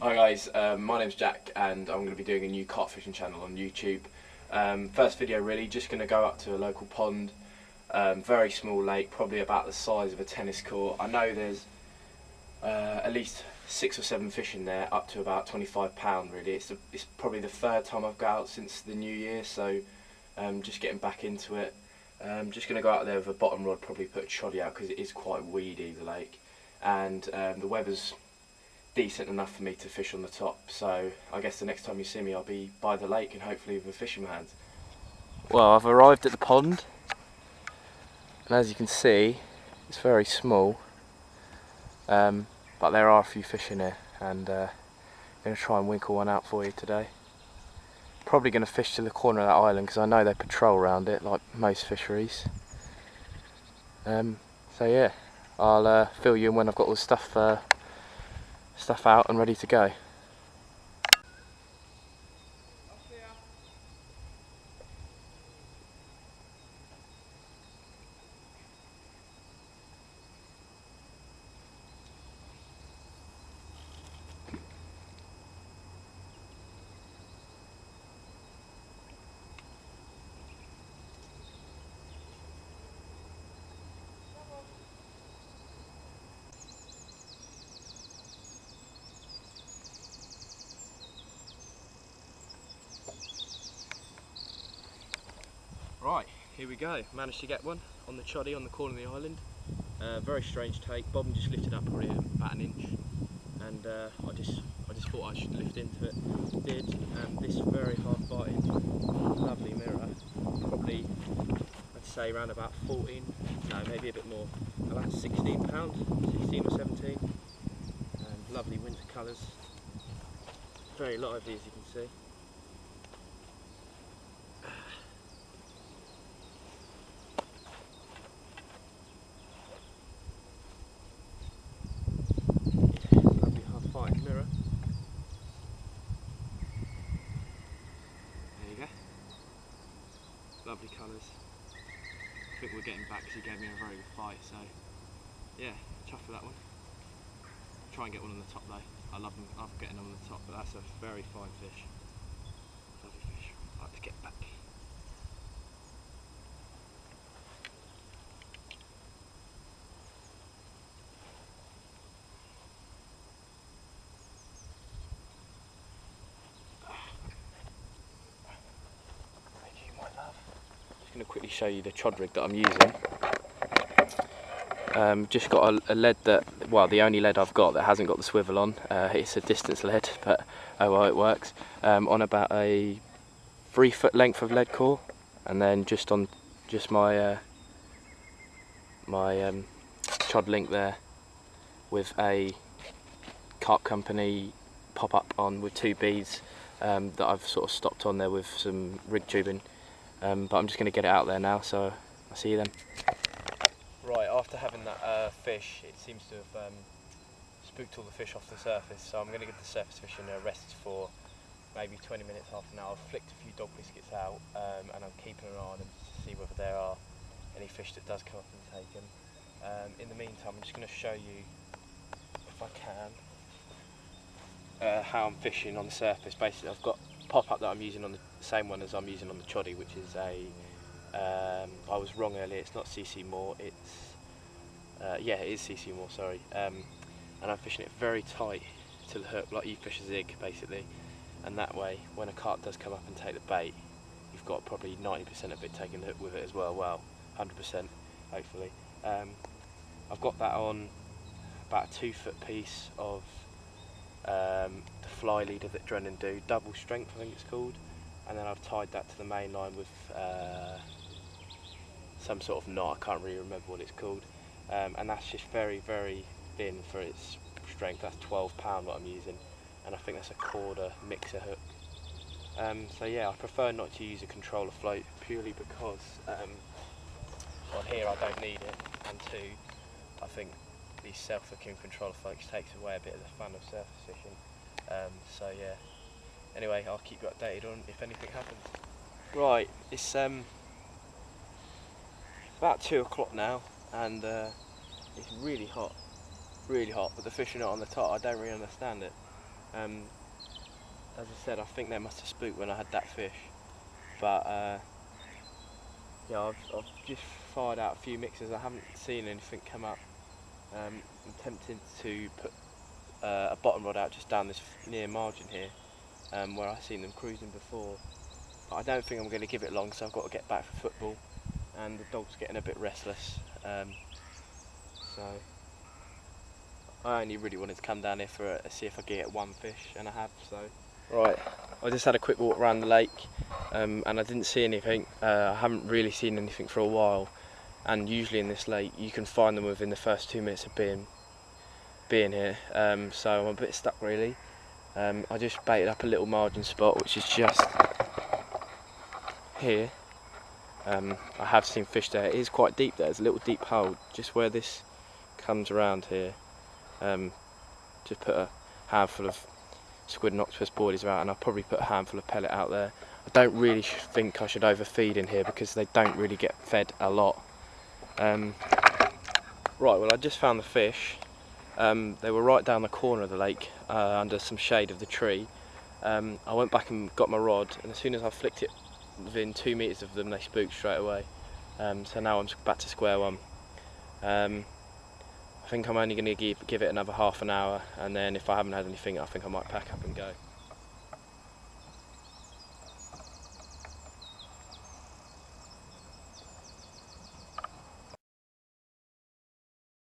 Hi guys, my name's Jack and I'm going to be doing a new carp fishing channel on YouTube. First video really, just going to go up to a local pond, very small lake, probably about the size of a tennis court. I know there's at least 6 or 7 fish in there, up to about 25 pound really. It's probably the third time I've got out since the new year, so just getting back into it. Just going to go out there with a bottom rod, probably put a choddy out because it is quite weedy, the lake, and the weather's decent enough for me to fish on the top, so I guess the next time you see me I'll be by the lake and hopefully with a fish in my hands. Well, I've arrived at the pond and as you can see it's very small, but there are a few fish in here and I'm going to try and winkle one out for you today. Probably going to fish to the corner of that island because I know they patrol around it like most fisheries. So yeah, I'll fill you in when I've got all the stuff out and ready to go. Right, here we go. Managed to get one on the choddy on the corner of the island. Very strange take. Bobbin just lifted up probably about an inch, and I just thought I should lift into it. Did, and this very hard biting, lovely mirror. Probably I'd say around about 14, no maybe a bit more, about 16 pounds, 16 or 17. Lovely winter colours. Very lively as you can see. Lovely colours. I think we're getting back because he gave me a very good fight, so yeah, chuffed for that one. Try and get one on the top though. I love getting them on the top, but that's a very fine fish. Lovely fish. Right, let's get back. I'm going to quickly show you the chod rig that I'm using. Just got a lead that, well, the only lead I've got that hasn't got the swivel on. It's a distance lead, but oh well, it works. On about a 3 foot length of lead core, and then just on my chod link there with a Carp company pop up on with 2 beads that I've sort of stopped on there with some rig tubing. But I'm just going to get it out there now, so I'll see you then. Right, after having that fish, it seems to have spooked all the fish off the surface, so I'm going to give the surface fish a rest for maybe 20 minutes, half an hour. I've flicked a few dog biscuits out and I'm keeping an eye on them to see whether there are any fish that does come up and take them. In the meantime, I'm just going to show you, if I can, how I'm fishing on the surface. Basically, I've got pop-up that I'm using on the same one as I'm using on the choddy, which is a I was wrong earlier, it's not CC Moore, it's yeah, it is CC Moore, sorry, and I'm fishing it very tight to the hook, like you fish a zig basically, and that way when a carp does come up and take the bait, you've got probably 90% of it taking the hook with it as well. 100% hopefully. I've got that on about a 2 foot piece of the fly leader that Drennan do, double strength I think it's called, and then I've tied that to the main line with some sort of knot, I can't really remember what it's called, and that's just very thin for its strength. That's 12 pound what I'm using, and I think that's a 1/4 mixer hook. So yeah, I prefer not to use a controller float purely because on here I don't need it, and 2, I think these self-hooking controller floats takes away a bit of the fun of surface fishing. So yeah, anyway, I'll keep you updated on if anything happens. Right, it's about 2 o'clock now, and it's really hot, but the fish are not on the top. I don't really understand it. As I said, I think they must have spooked when I had that fish, but yeah, I've just fired out a few mixers. I haven't seen anything come up. I'm tempted to put a bottom rod out just down this near margin here, where I've seen them cruising before, but I don't think I'm going to give it long, so I've got to get back for football, and the dog's getting a bit restless, so I only really wanted to come down here for see if I could get one fish, and I have. So right, I just had a quick walk around the lake, and I didn't see anything. I haven't really seen anything for a while, and usually in this lake you can find them within the first 2 minutes of being here, so I'm a bit stuck really. I just baited up a little margin spot, which is just here. I have seen fish there. It is quite deep there. There's a little deep hole just where this comes around here. Just put a handful of squid and octopus boilies out, and I'll probably put a handful of pellet out there. I don't really think I should overfeed in here because they don't really get fed a lot. Right, well, I just found the fish. They were right down the corner of the lake, under some shade of the tree. I went back and got my rod, and as soon as I flicked it within 2 meters of them, they spooked straight away. So now I'm back to square one. I think I'm only going to give it another half an hour, and then if I haven't had anything, I think I might pack up and go.